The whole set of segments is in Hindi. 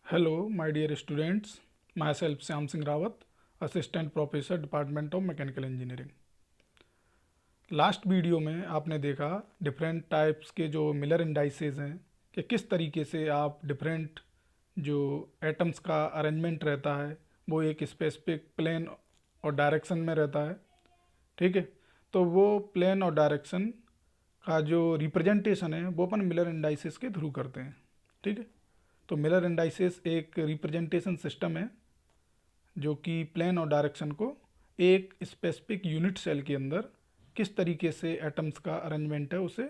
Hello, my dear students. Myself Syam Singh Rawat, Assistant Professor Department of Mechanical Engineering. Last video में आपने देखा डिफरेंट टाइप्स के जो मिलर इंडाइसेस हैं कि किस तरीके से आप डिफरेंट जो एटम्स का अरेंजमेंट रहता है वो एक स्पेसिफिक प्लेन और डायरेक्शन में रहता है। ठीक है, तो वो प्लेन और डायरेक्शन का जो रिप्रेजेंटेशन है वो अपन मिलर इंडाइसेस के थ्रू करते हैं। ठीक है, तो मिलर इंडाइसेस एक रिप्रेजेंटेशन सिस्टम है जो कि प्लेन और डायरेक्शन को एक स्पेसिफिक यूनिट सेल के अंदर किस तरीके से एटम्स का अरेंजमेंट है उसे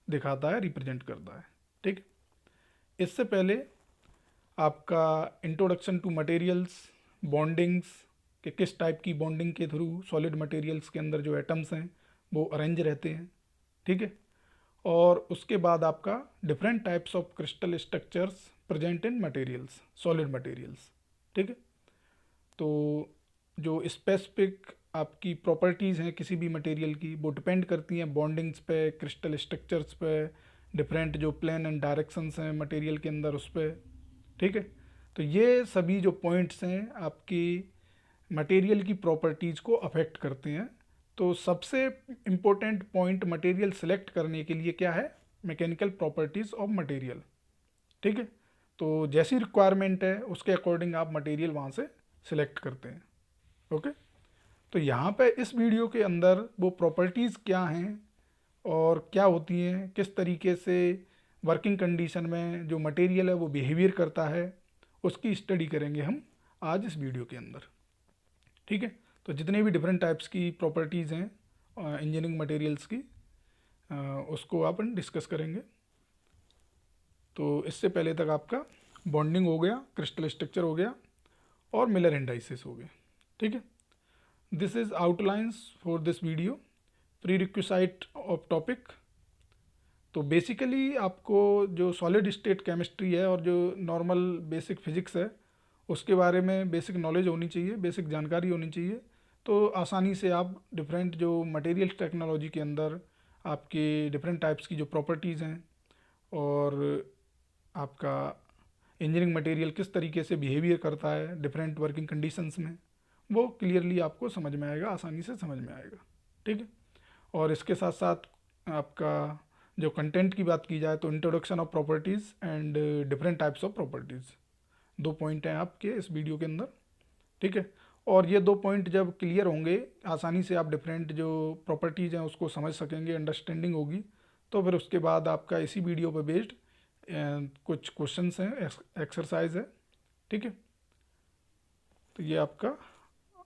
दिखाता है, रिप्रेजेंट करता है। ठीक, इससे पहले आपका इंट्रोडक्शन टू मटेरियल्स, बॉन्डिंग्स कि किस टाइप की बॉन्डिंग के थ्रू सॉलिड मटेरियल्स के अंदर जो एटम्स हैं वो अरेंज रहते हैं। ठीक है, और उसके बाद आपका different types of crystal structures present in materials, solid materials. ठीक है, तो जो स्पेसिफिक आपकी प्रॉपर्टीज़ हैं किसी भी मटेरियल की वो डिपेंड करती हैं बॉन्डिंग्स पे, क्रिस्टल स्ट्रक्चर्स पे, डिफरेंट जो प्लेन एंड डायरेक्शंस हैं मटेरियल के अंदर उस पर। ठीक है, तो ये सभी जो पॉइंट्स हैं आपकी मटेरियल की प्रॉपर्टीज़ को अफेक्ट करते हैं। तो सबसे इम्पोर्टेंट पॉइंट मटेरियल सेलेक्ट करने के लिए क्या है? Mechanical properties of material. ठीक है, तो जैसी रिक्वायरमेंट है उसके अकॉर्डिंग आप मटेरियल वहाँ से सिलेक्ट करते हैं। ओके, तो यहाँ पे इस वीडियो के अंदर वो प्रॉपर्टीज़ क्या हैं और क्या होती हैं, किस तरीके से वर्किंग कंडीशन में जो मटेरियल है वो बिहेवियर करता है, उसकी स्टडी करेंगे हम आज इस वीडियो के अंदर। ठीक है, तो जितने भी डिफरेंट टाइप्स की प्रॉपर्टीज़ हैं इंजीनियरिंग मटेरियल्स की उसको अपन डिस्कस करेंगे। तो इससे पहले तक आपका बॉन्डिंग हो गया, क्रिस्टल स्ट्रक्चर हो गया और मिलर इंडाइसेस हो गए। ठीक है, this is outlines for this video, pre requisite of topic. तो बेसिकली आपको जो सॉलिड स्टेट केमिस्ट्री है और जो नॉर्मल बेसिक फिजिक्स है उसके बारे में बेसिक नॉलेज होनी चाहिए, बेसिक जानकारी होनी चाहिए। तो आसानी से आप डिफरेंट जो मटेरियल टेक्नोलॉजी के अंदर आपकी डिफरेंट टाइप्स की जो प्रॉपर्टीज़ हैं और आपका इंजीनियरिंग मटेरियल किस तरीके से बिहेवियर करता है डिफरेंट वर्किंग कंडीशंस में, वो क्लियरली आपको समझ में आएगा, आसानी से समझ में आएगा। ठीक है, और इसके साथ साथ आपका जो कंटेंट की बात की जाए तो introduction of properties and different types of properties, दो पॉइंट हैं आपके इस वीडियो के अंदर। ठीक है, और ये दो पॉइंट जब क्लियर होंगे आसानी से आप डिफरेंट जो प्रॉपर्टीज़ हैं उसको समझ सकेंगे, अंडरस्टैंडिंग होगी। तो फिर उसके बाद आपका इसी वीडियो पर बेस्ड कुछ क्वेश्चंस हैं, एक्सरसाइज है। ठीक है, तो ये आपका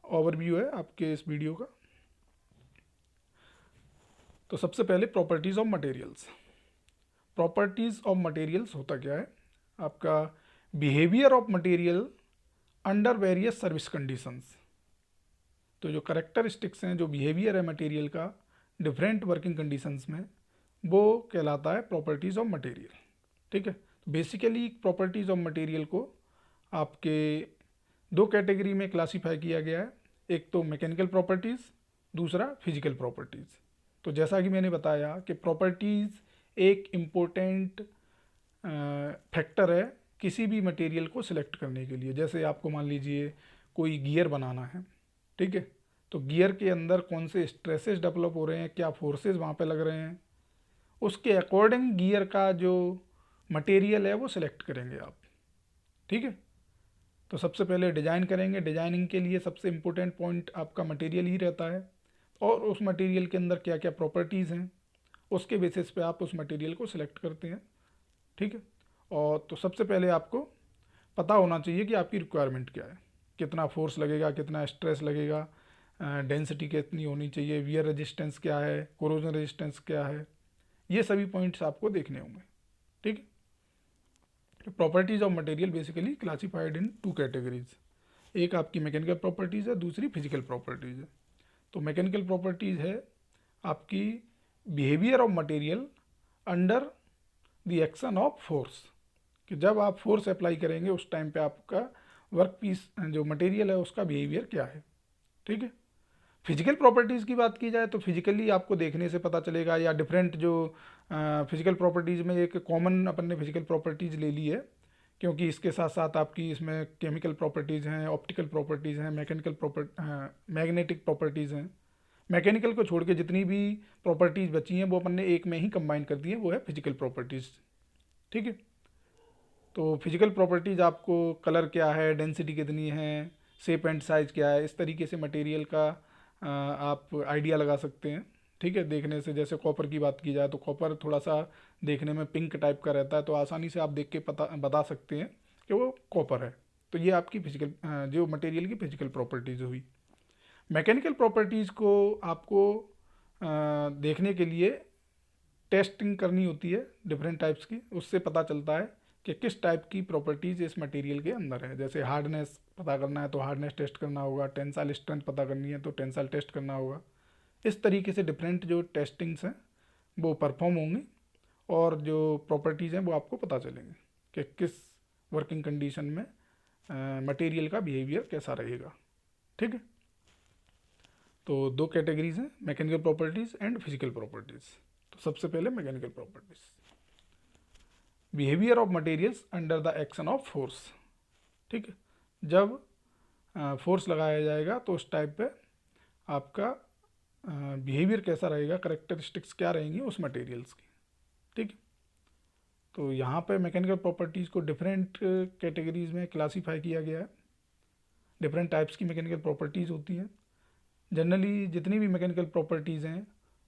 ओवरव्यू है आपके इस वीडियो का। तो सबसे पहले properties of materials. Properties of materials होता क्या है? आपका behaviour of material under various service conditions. तो जो करेक्टरिस्टिक्स हैं, जो बिहेवियर है मटेरियल का डिफरेंट वर्किंग कंडीशंस में, वो कहलाता है प्रॉपर्टीज़ ऑफ मटेरियल। ठीक है, बेसिकली प्रॉपर्टीज़ ऑफ मटेरियल को आपके दो कैटेगरी में क्लासीफाई किया गया है, एक तो मैकेनिकल प्रॉपर्टीज़, दूसरा फिजिकल प्रॉपर्टीज़। तो जैसा कि मैंने बताया कि प्रॉपर्टीज़ एक इम्पोर्टेंट फैक्टर है किसी भी मटेरियल को सिलेक्ट करने के लिए। जैसे आपको मान लीजिए कोई गियर बनाना है, ठीक है, तो गियर के अंदर कौन से स्ट्रेसेस डेवलप हो रहे हैं, क्या फोर्सेस वहाँ पे लग रहे हैं, उसके अकॉर्डिंग गियर का जो मटेरियल है वो सिलेक्ट करेंगे आप। ठीक है, तो सबसे पहले डिज़ाइन करेंगे, डिज़ाइनिंग के लिए सबसे इम्पोर्टेंट पॉइंट आपका मटेरियल ही रहता है और उस मटेरियल के अंदर क्या क्या प्रॉपर्टीज़ हैं उसके बेसिस पे आप उस मटेरियल को सिलेक्ट करते हैं। ठीक है, और तो सबसे पहले आपको पता होना चाहिए कि आपकी रिक्वायरमेंट क्या है, कितना फोर्स लगेगा, कितना स्ट्रेस लगेगा, डेंसिटी कितनी होनी चाहिए, वियर रेजिस्टेंस क्या है, कोरोजन रेजिस्टेंस क्या है, ये सभी पॉइंट्स आपको देखने होंगे। ठीक है, properties of material basically classified in two categories, एक आपकी मैकेनिकल प्रॉपर्टीज़ है, दूसरी फिजिकल प्रॉपर्टीज़ है। तो मैकेनिकल प्रॉपर्टीज़ है आपकी behaviour of material under the action of force, कि जब आप फोर्स अप्लाई करेंगे उस टाइम पे आपका वर्क पीस जो मटेरियल है उसका बिहेवियर क्या है। ठीक है, फिजिकल प्रॉपर्टीज़ की बात की जाए तो फिजिकली आपको देखने से पता चलेगा, या डिफरेंट जो फिजिकल प्रॉपर्टीज़ में एक कॉमन अपन ने फिजिकल प्रॉपर्टीज़ ले ली है क्योंकि इसके साथ साथ आपकी इसमें केमिकल प्रॉपर्टीज़ हैं, ऑप्टिकल प्रॉपर्टीज़ हैं, मैग्नेटिक प्रॉपर्टीज़ हैं। मैकेनिकल को छोड़ के जितनी भी प्रॉपर्टीज़ बची हैं वो अपन ने एक में ही कंबाइन कर दी है, वो है फिजिकल प्रॉपर्टीज़। ठीक है, तो फिजिकल प्रॉपर्टीज़ आपको कलर क्या है, डेंसिटी कितनी है, शेप एंड साइज क्या है, इस तरीके से मटेरियल का आप आइडिया लगा सकते हैं। ठीक है, देखने से जैसे कॉपर की बात की जाए तो कॉपर थोड़ा सा देखने में पिंक टाइप का रहता है, तो आसानी से आप देख के पता बता सकते हैं कि वो कॉपर है। तो ये आपकी फिजिकल जो मटेरियल की फिजिकल प्रॉपर्टीज़ हुई। मैकेनिकल प्रॉपर्टीज़ को आपको देखने के लिए टेस्टिंग करनी होती है डिफरेंट टाइप्स की, उससे पता चलता है कि किस टाइप की प्रॉपर्टीज़ इस मटेरियल के अंदर है। जैसे हार्डनेस पता करना है तो हार्डनेस टेस्ट करना होगा, टेंसाइल स्ट्रेंथ पता करनी है तो टेंसाइल टेस्ट करना होगा। इस तरीके से डिफरेंट जो टेस्टिंग्स हैं वो परफॉर्म होंगी और जो प्रॉपर्टीज़ हैं वो आपको पता चलेंगे कि किस वर्किंग कंडीशन में मटेरियल का बिहेवियर कैसा रहेगा। ठीक है, तो दो कैटेगरीज हैं, mechanical properties and physical properties. तो सबसे पहले mechanical properties, behaviour of materials under the action of force. ठीक है, जब फोर्स लगाया जाएगा तो उस टाइप पे आपका बिहेवियर कैसा रहेगा, करेक्टरिस्टिक्स क्या रहेंगी उस मटेरियल्स की। ठीक है, तो यहाँ पे मैकेनिकल प्रॉपर्टीज़ को डिफरेंट कैटेगरीज में क्लासीफाई किया गया है। डिफरेंट टाइप्स की मैकेनिकल प्रॉपर्टीज़ होती हैं। जनरली जितनी भी मैकेनिकल प्रॉपर्टीज़ हैं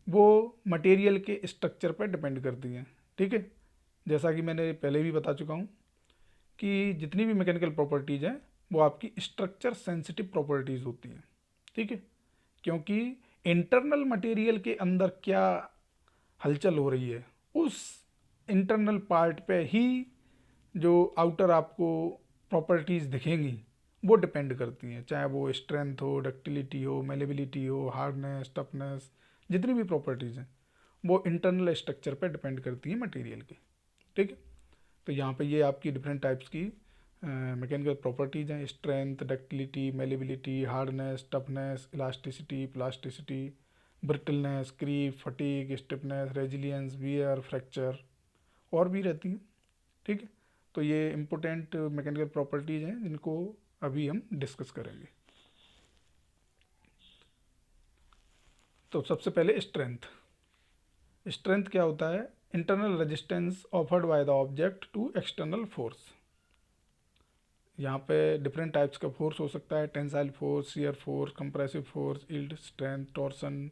वो मटेरियल के स्ट्रक्चर पर डिपेंड करती हैं। ठीक है, जैसा कि मैंने पहले भी बता चुका हूँ कि जितनी भी मैकेनिकल प्रॉपर्टीज़ हैं वो आपकी स्ट्रक्चर सेंसिटिव प्रॉपर्टीज़ होती हैं। ठीक है, क्योंकि इंटरनल मटेरियल के अंदर क्या हलचल हो रही है उस इंटरनल पार्ट पे ही जो आउटर आपको प्रॉपर्टीज़ दिखेंगी वो डिपेंड करती हैं, चाहे वो स्ट्रेंथ हो, डक्टिलिटी हो, मेलेबिलिटी हो, हार्डनेस, टफनेस, जितनी भी प्रॉपर्टीज़ हैं वो इंटरनल स्ट्रक्चर पे डिपेंड करती हैं मटेरियल के। ठीक है, तो यहाँ पे ये आपकी डिफरेंट टाइप्स की मैकेनिकल प्रॉपर्टीज़ हैं, strength, ductility, malleability, hardness, toughness, elasticity, plasticity, brittleness, creep, fatigue, stiffness, resilience, wear, fracture और भी रहती हैं। ठीक है, तो ये इम्पोर्टेंट मैकेनिकल प्रॉपर्टीज़ हैं जिनको अभी हम डिस्कस करेंगे। तो सबसे पहले स्ट्रेंथ। स्ट्रेंथ क्या होता है? Internal resistance offered by the object to external force. यहाँ पे डिफरेंट टाइप्स का फोर्स हो सकता है, tensile force, shear force, compressive force, yield strength, torsion,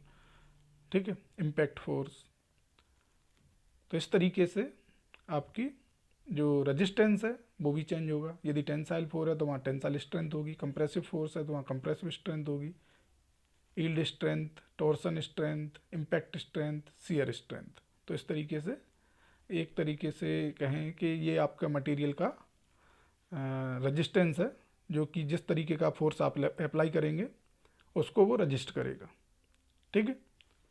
ठीक है, इम्पैक्ट फोर्स। तो इस तरीके से आपकी जो रेजिस्टेंस है वो भी चेंज होगा। यदि टेंसाइल फोर्स है तो वहाँ टेंसाइल स्ट्रेंथ होगी, कंप्रेसिव फोर्स है तो वहाँ कंप्रेसिव स्ट्रेंथ होगी, yield strength, torsion strength, impact strength, shear strength. तो इस तरीके से एक तरीके से कहें कि ये आपका मटेरियल का रेजिस्टेंस है, जो कि जिस तरीके का फोर्स आप अप्लाई करेंगे उसको वो रजिस्ट करेगा। ठीक है,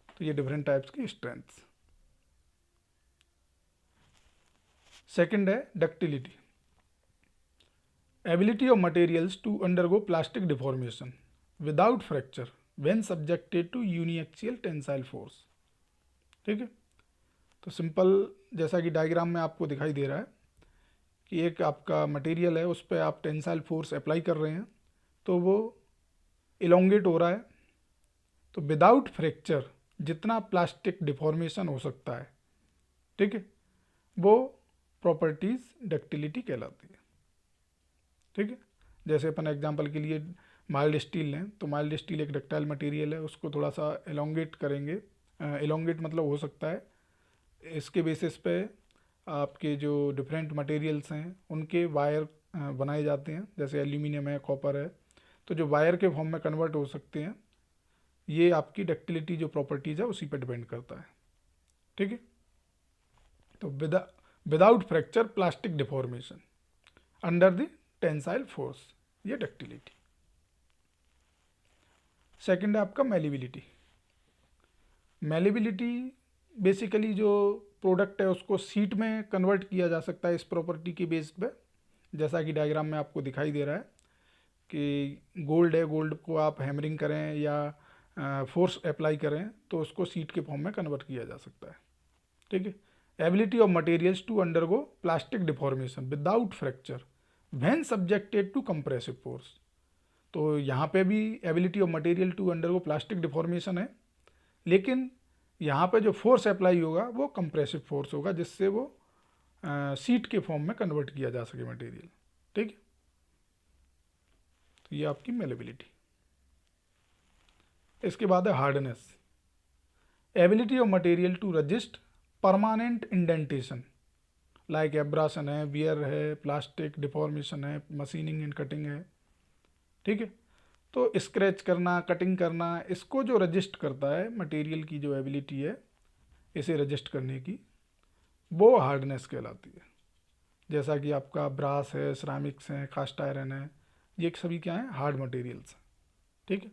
तो ये डिफरेंट टाइप्स की स्ट्रेंथ्स। सेकंड है ductility, ability of materials to undergo plastic deformation without fracture when subjected to uniaxial tensile force. ठीक है, तो सिंपल जैसा कि डायग्राम में आपको दिखाई दे रहा है कि एक आपका मटेरियल है, उस पर आप टेंसाइल फोर्स अप्लाई कर रहे हैं तो वो इलोंगेट हो रहा है। तो विदाउट फ्रैक्चर जितना प्लास्टिक डिफॉर्मेशन हो सकता है, ठीक है, वो प्रॉपर्टीज़ डक्टिलिटी कहलाती है। ठीक है, जैसे अपन एग्जांपल के लिए माइल्ड स्टील लें तो माइल्ड स्टील एक डक्टाइल मटेरियल है, उसको थोड़ा सा एलोंगेट करेंगे। एलोंगेट मतलब हो सकता है इसके बेसिस पे आपके जो डिफरेंट मटेरियल्स हैं उनके वायर बनाए जाते हैं, जैसे एल्यूमिनियम है, कॉपर है, तो जो वायर के फॉर्म में कन्वर्ट हो सकते हैं। ये आपकी डक्टिलिटी जो प्रॉपर्टीज़ है उसी पर डिपेंड करता है। ठीक है, तो without fracture plastic deformation under the tensile force, ये डक्टिलिटी। सेकंड है आपका मेलिबिलिटी। मेलिबिलिटी बेसिकली जो प्रोडक्ट है उसको सीट में कन्वर्ट किया जा सकता है इस प्रॉपर्टी की बेस पे, जैसा कि डायग्राम में आपको दिखाई दे रहा है कि गोल्ड है, गोल्ड को आप हैमरिंग करें या फोर्स अप्लाई करें तो उसको सीट के फॉर्म में कन्वर्ट किया जा सकता है। ठीक है, ability of materials to undergo plastic deformation without fracture when subjected to compressive force. तो यहाँ पे भी ability of material to undergo plastic deformation है, लेकिन यहाँ पे जो फोर्स अप्लाई होगा वो कंप्रेसिव फोर्स होगा, जिससे वो सीट के फॉर्म में कन्वर्ट किया जा सके मटेरियल। ठीक है, तो ये आपकी मेलेबिलिटी। इसके बाद है hardness, ability of material to resist permanent indentation like abrasion है, वियर है, प्लास्टिक डिफॉर्मेशन है, मशीनिंग एंड कटिंग है। ठीक है, तो स्क्रैच करना, कटिंग करना, इसको जो रजिस्ट करता है मटेरियल की जो एबिलिटी है इसे रजिस्ट करने की, वो हार्डनेस कहलाती है। जैसा कि आपका ब्रास है, सिरामिक्स हैं, कास्ट आयरन है, ये सभी क्या हैं, हार्ड मटेरियल्स हैं। ठीक है,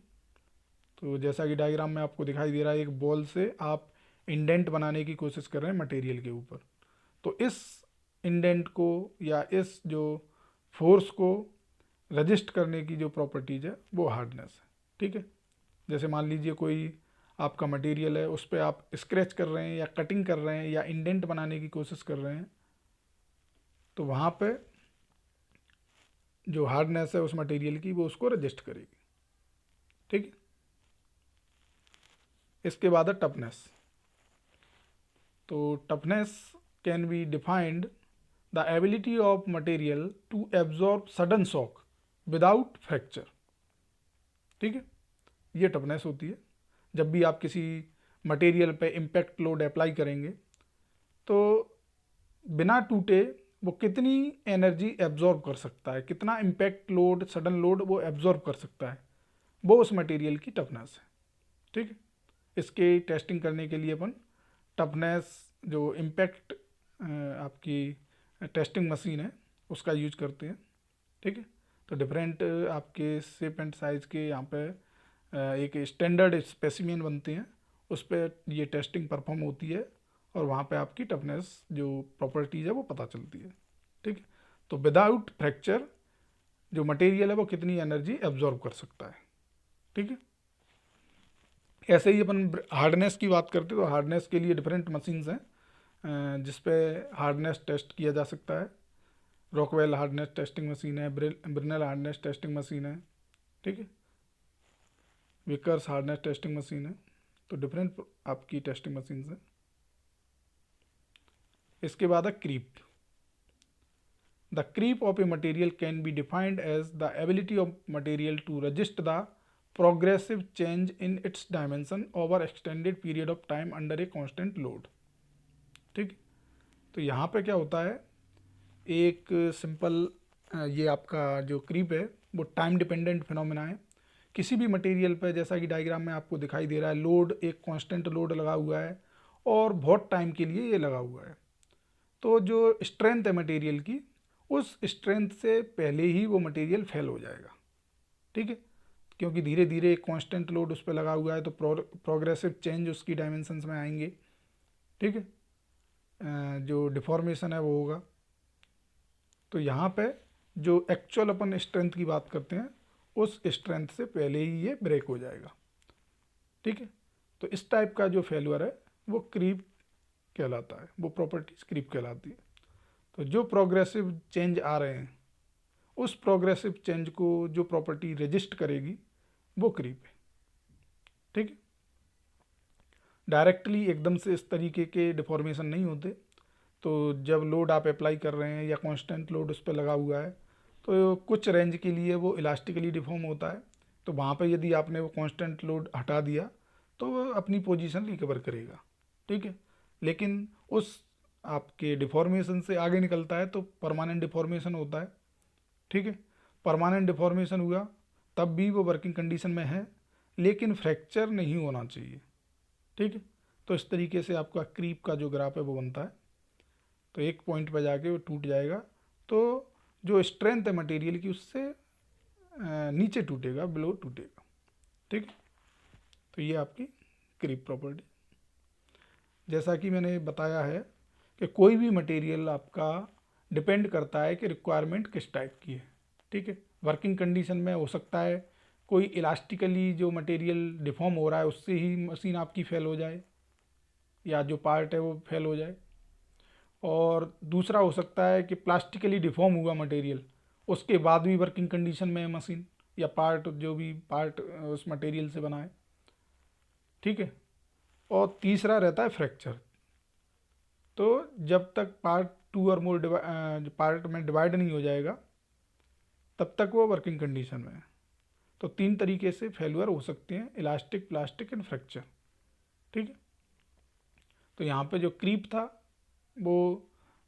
तो जैसा कि डायग्राम में आपको दिखाई दे रहा है, एक बॉल से आप इंडेंट बनाने की कोशिश कर रहे हैं मटेरियल के ऊपर, तो इस इंडेंट को या इस जो फोर्स को रजिस्ट करने की जो प्रॉपर्टीज है वो हार्डनेस है। ठीक है, जैसे मान लीजिए कोई आपका मटेरियल है, उस पर आप स्क्रैच कर रहे हैं या कटिंग कर रहे हैं या इंडेंट बनाने की कोशिश कर रहे हैं, तो वहाँ पे जो हार्डनेस है उस मटेरियल की वो उसको रजिस्ट करेगी। ठीक है, इसके बाद है टफनेस। तो toughness can be defined the ability of material to absorb sudden shock without fracture. ठीक है, ये टफनेस होती है। जब भी आप किसी मटेरियल पे इम्पैक्ट लोड अप्लाई करेंगे तो बिना टूटे वो कितनी एनर्जी एब्जॉर्ब कर सकता है, कितना इम्पैक्ट लोड, सडन लोड वो एब्जॉर्ब कर सकता है, वो उस मटेरियल की टफनेस है। ठीक है, इसके टेस्टिंग करने के लिए अपन टफनेस जो इम्पैक्ट आपकी टेस्टिंग मशीन है उसका यूज करते हैं। ठीक है, तो डिफरेंट आपके शेप एंड साइज़ के यहाँ पे एक स्टैंडर्ड स्पेसिमेन बनते हैं, उस पर ये टेस्टिंग परफॉर्म होती है और वहाँ पे आपकी टफनेस जो प्रॉपर्टीज़ है वो पता चलती है। ठीक है, तो विदाउट फ्रैक्चर जो मटेरियल है वो कितनी एनर्जी एब्जॉर्ब कर सकता है। ठीक है, ऐसे ही अपन हार्डनेस की बात करते हैं, तो हार्डनेस के लिए डिफरेंट मशीन्स हैं जिस पे हार्डनेस टेस्ट किया जा सकता है। रॉकवेल हार्डनेस टेस्टिंग मशीन है, ब्रिनल हार्डनेस टेस्टिंग मशीन है। ठीक है, विकर्स हार्डनेस टेस्टिंग मशीन है। तो डिफरेंट आपकी टेस्टिंग मशीन्स हैं। इसके बाद है creep. The creep of a material can be defined as the ability of material to resist the progressive change in its dimension over extended period of time under a constant load. ठीक, तो यहाँ पे क्या होता है, एक सिंपल ये आपका जो क्रीप है वो टाइम डिपेंडेंट फिनोमेना है। किसी भी मटेरियल पर, जैसा कि डायग्राम में आपको दिखाई दे रहा है, लोड एक कांस्टेंट लोड लगा हुआ है और बहुत टाइम के लिए ये लगा हुआ है, तो जो स्ट्रेंथ है मटेरियल की, उस स्ट्रेंथ से पहले ही वो मटेरियल फेल हो जाएगा। ठीक है, क्योंकि धीरे धीरे एक कांस्टेंट लोड उस पर लगा हुआ है, तो प्रोग्रेसिव चेंज उसकी डायमेंशंस में आएंगे। ठीक है, जो डिफॉर्मेशन है वो होगा। तो यहाँ पे जो एक्चुअल अपन स्ट्रेंथ की बात करते हैं, उस स्ट्रेंथ से पहले ही ये ब्रेक हो जाएगा। ठीक है, तो इस टाइप का जो फेल्यूर है वो क्रीप कहलाता है, वो प्रॉपर्टीज क्रीप कहलाती है। तो जो प्रोग्रेसिव चेंज आ रहे हैं, उस प्रोग्रेसिव चेंज को जो प्रॉपर्टी रजिस्ट करेगी वो क्रीप है। ठीक है, डायरेक्टली एकदम से इस तरीके के डिफॉर्मेशन नहीं होते। तो जब लोड आप अप्लाई कर रहे हैं या कांस्टेंट लोड उस पर लगा हुआ है, तो कुछ रेंज के लिए वो इलास्टिकली डिफॉर्म होता है, तो वहाँ पे यदि आपने वो कांस्टेंट लोड हटा दिया तो वो अपनी पोजीशन रिकवर करेगा। ठीक है, लेकिन उस आपके डिफॉर्मेशन से आगे निकलता है तो परमानेंट डिफॉर्मेशन होता है। ठीक है, परमानेंट डिफॉर्मेशन हुआ तब भी वो वर्किंग कंडीशन में है, लेकिन फ्रैक्चर नहीं होना चाहिए। ठीक है, तो इस तरीके से आपका क्रीप का जो ग्राफ है वो बनता है। तो एक पॉइंट पर जाके वो टूट जाएगा, तो जो स्ट्रेंथ है मटेरियल की उससे नीचे टूटेगा, बिलो टूटेगा। ठीक है, तो ये आपकी क्रीप प्रॉपर्टी। जैसा कि मैंने बताया है कि कोई भी मटेरियल आपका डिपेंड करता है कि रिक्वायरमेंट किस टाइप की है। ठीक है, वर्किंग कंडीशन में हो सकता है कोई इलास्टिकली जो मटेरियल डिफॉर्म हो रहा है उससे ही मशीन आपकी फेल हो जाए या जो पार्ट है वो फेल हो जाए, और दूसरा हो सकता है कि प्लास्टिकली डिफॉर्म हुआ मटेरियल, उसके बाद भी वर्किंग कंडीशन में है मशीन या पार्ट, जो भी पार्ट उस मटेरियल से बना है, ठीक है। और तीसरा रहता है फ्रैक्चर। तो जब तक पार्ट टू और मोर पार्ट में डिवाइड नहीं हो जाएगा तब तक वो वर्किंग कंडीशन में है। तो 3 तरीके से फेल्यूर हो सकते हैं, इलास्टिक, प्लास्टिक एंड फ्रैक्चर, ठीक है। तो यहाँ पे जो क्रीप था वो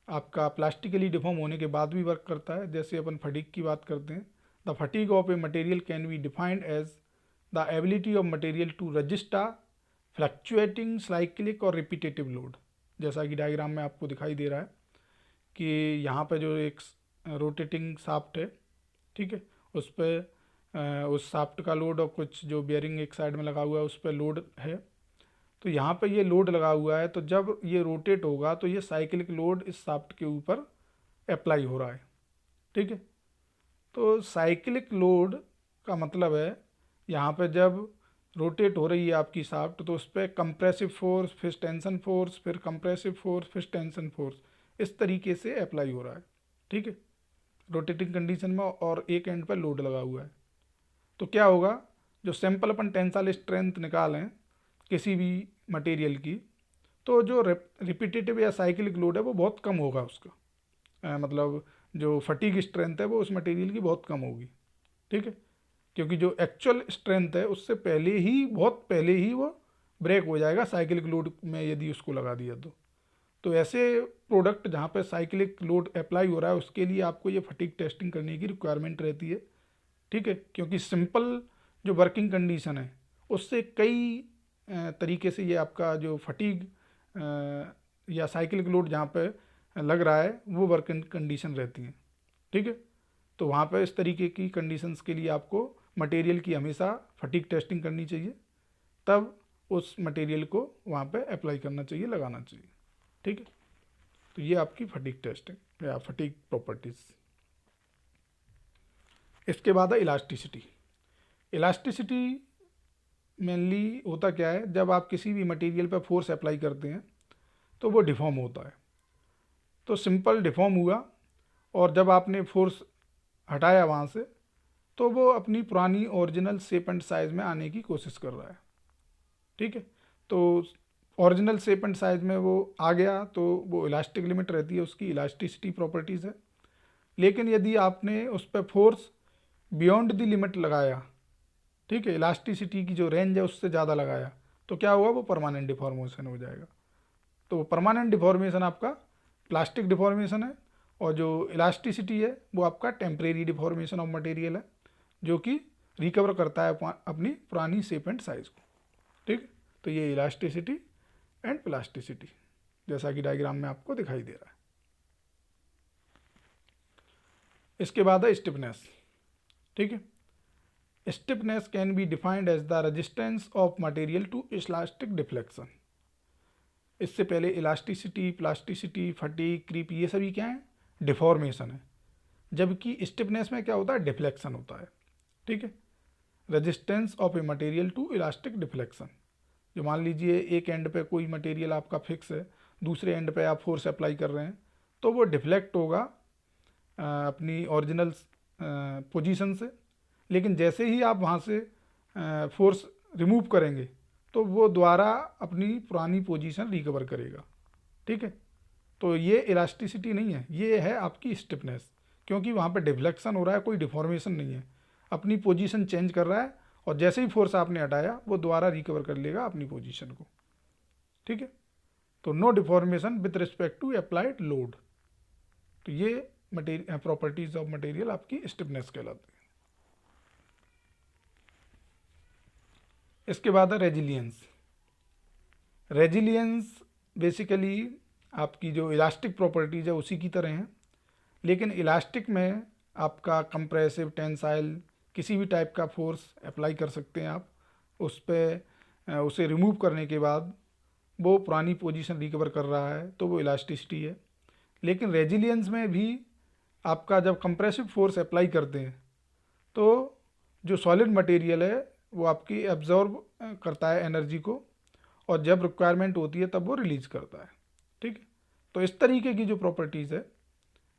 आपका प्लास्टिकली डिफॉर्म होने के बाद भी वर्क करता है। जैसे अपन फटीग की बात करते हैं, the fatigue of a material can be defined as the ability of material to resist a fluctuating, cyclic और रिपीटेटिव लोड। जैसा कि डायग्राम में आपको दिखाई दे रहा है कि यहाँ पे जो एक रोटेटिंग शाफ्ट है, ठीक है, उस पर उस शाफ्ट का लोड और कुछ जो बेयरिंग एक साइड में लगा हुआ है उस पर लोड है। तो यहाँ पे ये लोड लगा हुआ है, तो जब ये रोटेट होगा तो ये साइक्लिक लोड इस शाफ्ट के ऊपर अप्लाई हो रहा है, ठीक है। तो साइक्लिक लोड का मतलब है यहाँ पे जब रोटेट हो रही है आपकी शाफ्ट तो उस पर कंप्रेसिव फोर्स, फिर टेंशन फोर्स, फिर कंप्रेसिव फोर्स, फिर टेंशन फोर्स, इस तरीके से अप्लाई हो रहा है, ठीक है, रोटेटिंग कंडीशन में, और एक एंड पर लोड लगा हुआ है। तो क्या होगा, जो सिंपल अपन टेंसाइल स्ट्रेंथ निकालें किसी भी मटेरियल की, तो जो रिपीटेटिव या साइक्लिक लोड है वो बहुत कम होगा उसका, मतलब जो फटीग स्ट्रेंथ है वो उस मटेरियल की बहुत कम होगी, ठीक है, क्योंकि जो एक्चुअल स्ट्रेंथ है उससे पहले ही, बहुत पहले ही वो ब्रेक हो जाएगा साइक्लिक लोड में यदि उसको लगा दिया तो ऐसे प्रोडक्ट जहाँ पे साइक्लिक लोड अप्लाई हो रहा है उसके लिए आपको ये फटीग टेस्टिंग करने की रिक्वायरमेंट रहती है, ठीक है, क्योंकि सिंपल जो वर्किंग कंडीशन है उससे कई तरीके से ये आपका जो फटीग या साइक्लिक लोड जहाँ पे लग रहा है वो वर्किंग कंडीशन रहती हैं, ठीक है। तो वहाँ पे इस तरीके की कंडीशंस के लिए आपको मटेरियल की हमेशा फटीग टेस्टिंग करनी चाहिए, तब उस मटेरियल को वहाँ पे अप्लाई करना चाहिए, लगाना चाहिए, ठीक है। तो ये आपकी फटीग टेस्टिंग या फटीग प्रॉपर्टीज़। इसके बाद है इलास्टिसिटी। इलास्टिसिटी मेनली होता क्या है, जब आप किसी भी मटेरियल पर फोर्स अप्लाई करते हैं तो वो डिफॉर्म होता है। तो सिंपल डिफॉर्म हुआ और जब आपने फोर्स हटाया वहाँ से तो वो अपनी पुरानी ओरिजिनल शेप एंड साइज़ में आने की कोशिश कर रहा है, ठीक है। तो ओरिजिनल शेप एंड साइज़ में वो आ गया तो वो इलास्टिक लिमिट रहती है उसकी, इलास्टिसिटी प्रॉपर्टीज़ है। लेकिन यदि आपने उस पर फोर्स बियॉन्ड द लिमिट लगाया, ठीक है, इलास्टिसिटी की जो रेंज है उससे ज़्यादा लगाया, तो क्या हुआ, वो परमानेंट डिफॉर्मेशन हो जाएगा। तो परमानेंट डिफॉर्मेशन आपका प्लास्टिक डिफॉर्मेशन है और जो इलास्टिसिटी है वो आपका टेम्परेरी डिफॉर्मेशन ऑफ मटेरियल है जो कि रिकवर करता है अपनी पुरानी शेप एंड साइज़ को, ठीक। तो ये इलास्टिसिटी एंड प्लास्टिसिटी जैसा कि डायग्राम में आपको दिखाई दे रहा है। इसके बाद है स्टिफनेस, ठीक है। Stiffness can be defined as the resistance of material to elastic deflection. इससे पहले इलास्टिसिटी, प्लास्टिसिटी, फटीग, क्रीप, ये सभी क्या है, डिफॉर्मेशन है, जबकि स्टिफनेस में क्या होता है, डिफ्लेक्शन होता है, ठीक है। Resistance of a material to elastic deflection, जो मान लीजिए एक एंड पे कोई मटेरियल आपका फिक्स है, दूसरे एंड पे आप फोर्स अप्लाई कर रहे हैं तो वो डिफ्लेक्ट होगा अपनी ओरिजिनल पोजीशन से, लेकिन जैसे ही आप वहाँ से फोर्स रिमूव करेंगे तो वो दोबारा अपनी पुरानी पोजीशन रिकवर करेगा, ठीक है। तो ये इलास्टिसिटी नहीं है, ये है आपकी स्टिफनेस, क्योंकि वहाँ पे डिफ्लेक्शन हो रहा है, कोई डिफॉर्मेशन नहीं है, अपनी पोजीशन चेंज कर रहा है और जैसे ही फोर्स आपने हटाया वो दोबारा रिकवर कर लेगा अपनी पोजीशन को, ठीक है। तो no deformation with respect to applied load. तो ये मटेरियल प्रॉपर्टीज ऑफ मटेरियल आपकी स्टिफनेस कहलाती है। इसके बाद है रेजिलियंस। रेजिलियंस बेसिकली आपकी जो इलास्टिक प्रॉपर्टीज है उसी की तरह हैं, लेकिन इलास्टिक में आपका कंप्रेसिव, टेंसाइल, किसी भी टाइप का फोर्स अप्लाई कर सकते हैं आप उस पर, उसे रिमूव करने के बाद वो पुरानी पोजीशन रिकवर कर रहा है तो वो इलास्टिसिटी है। लेकिन रेजिलियंस में भी आपका जब कंप्रेसिव फोर्स अप्लाई करते हैं तो जो सॉलिड मटेरियल है वो आपकी एब्जॉर्ब करता है एनर्जी को, और जब रिक्वायरमेंट होती है तब वो रिलीज करता है, ठीक है। तो इस तरीके की जो प्रॉपर्टीज़ है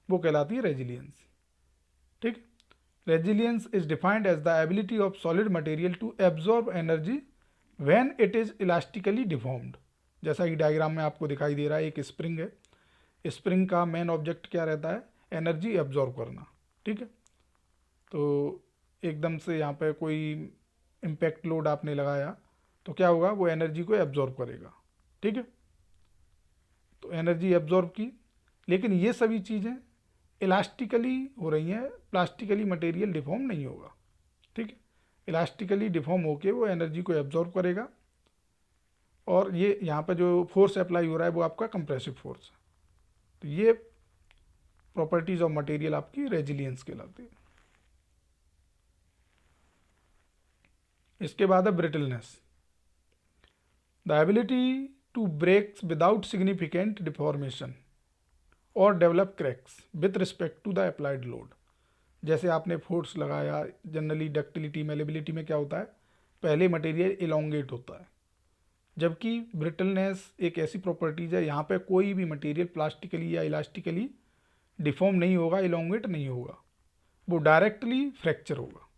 वो कहलाती है रेजिलियंस। ठीक। Resilience is defined as the ability of solid material to absorb energy when it is elastically deformed. जैसा कि डायग्राम में आपको दिखाई दे रहा है, एक स्प्रिंग है, स्प्रिंग का मेन ऑब्जेक्ट क्या रहता है, एनर्जी एब्जॉर्ब करना। ठीक है, तो एकदम से यहाँ पे कोई इम्पैक्ट लोड आपने लगाया तो क्या होगा, वो एनर्जी को एब्जॉर्ब करेगा। ठीक है, तो एनर्जी एब्जॉर्ब की, लेकिन ये सभी चीज़ें इलास्टिकली हो रही हैं, प्लास्टिकली मटेरियल डिफॉर्म नहीं होगा। ठीक है, इलास्टिकली डिफॉर्म होके वो एनर्जी को एब्जॉर्ब करेगा, और ये यहाँ पर जो फोर्स अप्लाई हो रहा है वो आपका कंप्रेसिव फोर्स है। तो ये प्रॉपर्टीज ऑफ मटेरियल आपकी रेजिलियंस कहलाती है। इसके बाद है brittleness, the ability to break without significant deformation और develop cracks with respect to the applied load. जैसे आपने फोर्स लगाया, जनरली डक्टिलिटी मेलेबिलिटी में क्या होता है, पहले मटेरियल इलोंगेट होता है, जबकि ब्रिटलनेस एक ऐसी प्रॉपर्टीज है यहाँ पे कोई भी मटेरियल प्लास्टिकली या इलास्टिकली डिफॉर्म नहीं होगा, इलोंगेट नहीं होगा, वो डायरेक्टली फ्रैक्चर होगा।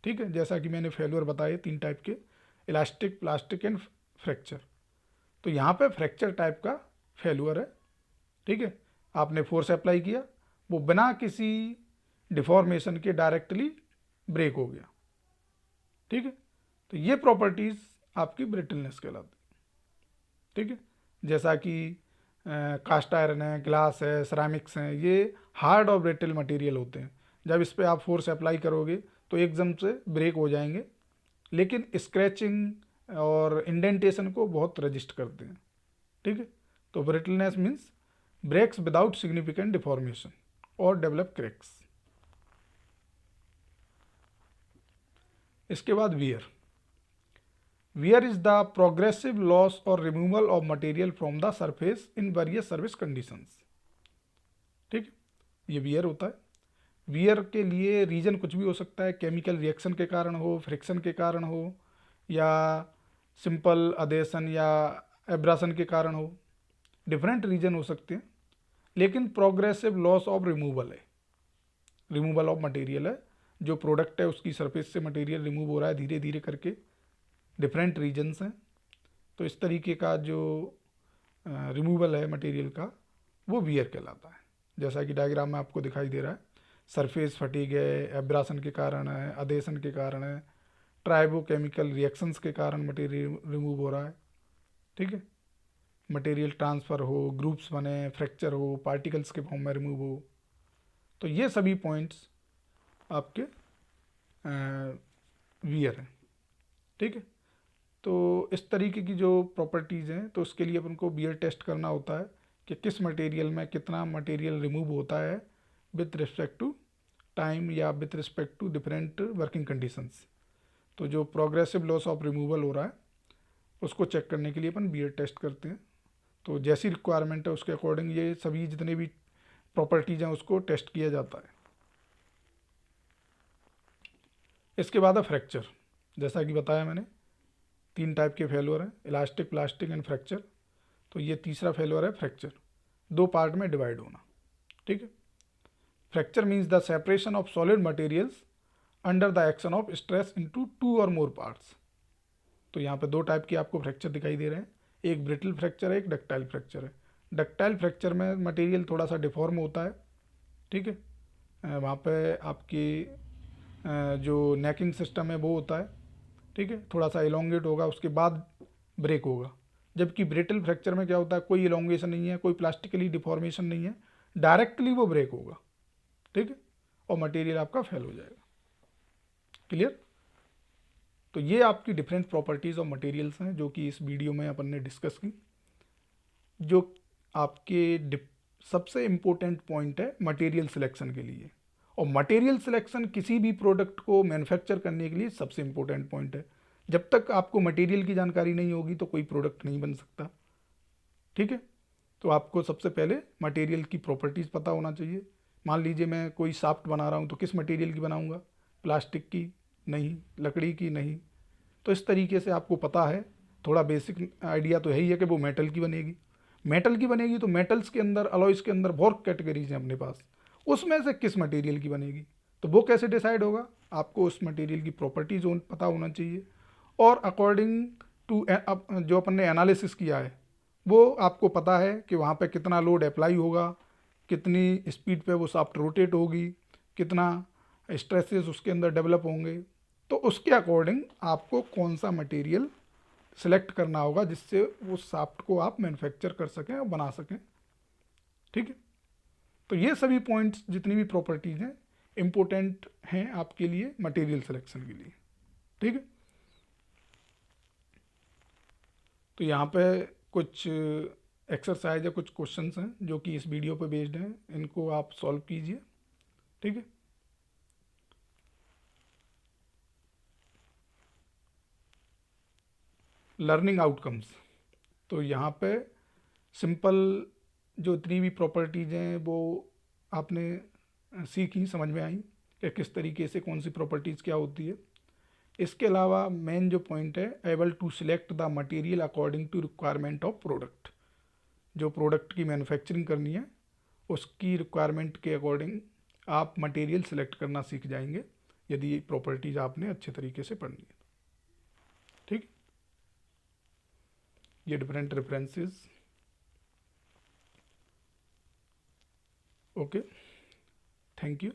ठीक है, जैसा कि मैंने फेल्योर बताए 3 टाइप के, इलास्टिक, प्लास्टिक एंड फ्रैक्चर। तो यहाँ पे फ्रैक्चर टाइप का फेल्योर है। ठीक है, आपने फोर्स अप्लाई किया, वो बिना किसी डिफॉर्मेशन के डायरेक्टली ब्रेक हो गया। ठीक है, तो ये प्रॉपर्टीज आपकी ब्रिटलनेस कहलाती है। ठीक है, जैसा कि कास्ट आयरन है, ग्लास है, सिरेमिक्स हैं, ये हार्ड और ब्रिटल मटेरियल होते हैं। जब इस पर आप फोर्स अप्लाई करोगे तो एकदम से ब्रेक हो जाएंगे, लेकिन स्क्रैचिंग और इंडेंटेशन को बहुत रजिस्ट करते हैं। ठीक है, तो brittleness means breaks without significant deformation और डेवलप क्रैक्स। इसके बाद wear is the progressive loss और removal of material from the surface in various service conditions. ठीक, ये वियर होता है। वियर के लिए रीजन कुछ भी हो सकता है, केमिकल रिएक्शन के कारण हो, फ्रिक्शन के कारण हो, या सिंपल अधेशन या एब्रासन के कारण हो, डिफरेंट रीजन हो सकते हैं। लेकिन प्रोग्रेसिव लॉस ऑफ रिमूवल है, रिमूवल ऑफ मटेरियल है, जो प्रोडक्ट है उसकी सरफेस से मटेरियल रिमूव हो रहा है धीरे धीरे करके, डिफरेंट रीजन्स हैं। तो इस तरीके का जो रिमूवल है मटेरियल का, वो वियर कहलाता है। जैसा कि डायग्राम में आपको दिखाई दे रहा है, सरफेस फटीग है, एब्रासन के कारण है, अधेशन के कारण है, ट्राइबोकेमिकल रिएक्शंस के कारण मटेरियल रिमूव हो रहा है। ठीक है, मटेरियल ट्रांसफ़र हो, ग्रुप्स बने, फ्रैक्चर हो, पार्टिकल्स के फॉर्म में रिमूव हो, तो ये सभी पॉइंट्स आपके वियर हैं। ठीक है, तो इस तरीके की जो प्रॉपर्टीज़ हैं, तो उसके लिए अपन को वियर टेस्ट करना होता है कि किस मटेरियल में कितना मटेरियल रिमूव होता है विथ रिस्पेक्ट टू टाइम या with respect to different working conditions. तो जो प्रोग्रेसिव लॉस ऑफ रिमूवल हो रहा है उसको चेक करने के लिए अपन वियर टेस्ट करते हैं। तो जैसी रिक्वायरमेंट है उसके अकॉर्डिंग ये सभी जितने भी प्रॉपर्टीज़ हैं उसको टेस्ट किया जाता है। इसके बाद है फ्रैक्चर। जैसा कि बताया मैंने 3 टाइप के फेल्योर हैं, इलास्टिक, प्लास्टिक एंड फ्रैक्चर। तो ये तीसरा फेल्योर है फ्रैक्चर, 2 पार्ट में डिवाइड होना। ठीक है, fracture means the separation of solid materials under the action of stress into 2 और मोर पार्ट्स। तो यहाँ पे 2 टाइप के आपको फ्रैक्चर दिखाई दे रहे हैं, एक ब्रिटल फ्रैक्चर है, एक डक्टाइल फ्रैक्चर है। डक्टाइल फ्रैक्चर में मटेरियल थोड़ा सा डिफॉर्म होता है। ठीक है, वहाँ पे आपकी जो नेकिंग सिस्टम है वो होता है। ठीक है, थोड़ा सा इलोंगेट होगा, उसके बाद ब्रेक होगा। जबकि ब्रिटल फ्रैक्चर में क्या होता है, कोई इलोंगेशन नहीं है, कोई प्लास्टिकली डिफॉर्मेशन नहीं है, डायरेक्टली वो ब्रेक होगा। ठीक है, और मटेरियल आपका फेल हो जाएगा। क्लियर? तो ये आपकी डिफरेंट प्रॉपर्टीज़ ऑफ मटेरियल्स हैं जो कि इस वीडियो में अपन ने डिस्कस की। जो आपके सबसे इम्पोर्टेंट पॉइंट है मटेरियल सिलेक्शन के लिए, और मटेरियल सिलेक्शन किसी भी प्रोडक्ट को मैन्युफैक्चर करने के लिए सबसे इम्पोर्टेंट पॉइंट है। जब तक आपको मटेरियल की जानकारी नहीं होगी तो कोई प्रोडक्ट नहीं बन सकता। ठीक है, तो आपको सबसे पहले मटेरियल की प्रॉपर्टीज़ पता होना चाहिए। मान लीजिए मैं कोई शाफ्ट बना रहा हूँ, तो किस मटेरियल की बनाऊँगा, प्लास्टिक की नहीं, लकड़ी की नहीं। तो इस तरीके से आपको पता है, थोड़ा बेसिक आइडिया तो है ही है कि वो मेटल की बनेगी। मेटल की बनेगी तो मेटल्स के अंदर, अलॉयज़ के अंदर बहुत कैटेगरीज हैं अपने पास, उसमें से किस मटेरियल की बनेगी, तो वो कैसे डिसाइड होगा? आपको उस मटेरियल की प्रॉपर्टीज पता होना चाहिए, और अकॉर्डिंग टू जो अपन ने एनालिसिस किया है वो आपको पता है कि वहाँ पे कितना लोड अप्लाई होगा, कितनी स्पीड पे वो शाफ्ट रोटेट होगी, कितना स्ट्रेसेस उसके अंदर डेवलप होंगे। तो उसके अकॉर्डिंग आपको कौन सा मटेरियल सिलेक्ट करना होगा जिससे वो शाफ्ट को आप मैन्युफैक्चर कर सकें और बना सकें। ठीक है, तो ये सभी पॉइंट्स जितनी भी प्रॉपर्टीज़ हैं इम्पोर्टेंट हैं आपके लिए मटेरियल सिलेक्शन के लिए। ठीक है, तो यहाँ पे कुछ एक्सरसाइज या कुछ क्वेश्चंस हैं जो कि इस वीडियो पे बेस्ड हैं, इनको आप सॉल्व कीजिए। ठीक है, लर्निंग आउटकम्स। तो यहाँ पे सिंपल जो इतनी भी प्रॉपर्टीज़ हैं वो आपने सीखी, समझ में आई कि किस तरीके से कौन सी प्रॉपर्टीज़ क्या होती है। इसके अलावा मेन जो पॉइंट है, able to select the material according to requirement of product. जो प्रोडक्ट की मैन्युफैक्चरिंग करनी है उसकी रिक्वायरमेंट के अकॉर्डिंग आप मटेरियल सिलेक्ट करना सीख जाएंगे, यदि ये प्रॉपर्टीज़ आपने अच्छे तरीके से पढ़नी है। ठीक, ये different references. Okay, thank you.